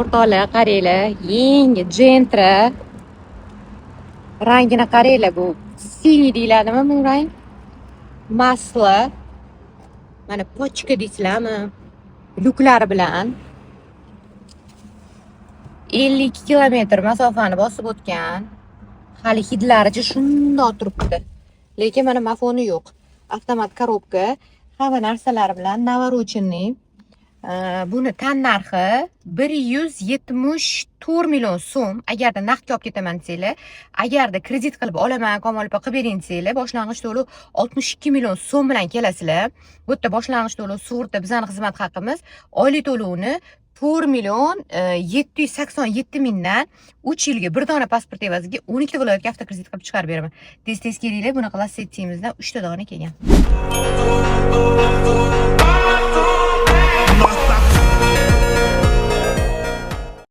o'rtoqlar, qaranglar, yangi Gentra rangini qaranglar, bu siniy deyiladimi bu rang? Masla. Mana pochka deysizlarmi? Lyuklari bilan 52 kilometr masofani bosib o'tgan. Hali hidlaricha shundoq turibdi. Lekin mana mafoni yo'q. Avtomat korobka, hamma narsalari bilan navorochenniy. Buni tan narxi 174 million so'm. Agarda naqdga olib ketaman desanglar, agarda kredit qilib olaman, Komil opa qilib bering desanglar, boshlang'ich to'lov 62 million so'm bilan kelasizlar. Bu yerda boshlang'ich to'lov sug'urta, bizning xizmat haqimiz. Oylik to'lovni 4 million 787 mingdan 3 yilga bir dona pasport evaziga 12 viloyatga avtokredit qilib chiqarib beraman. Tez kelinglar, bunaqa lassetsiyamizdan 3 ta dona kelgan.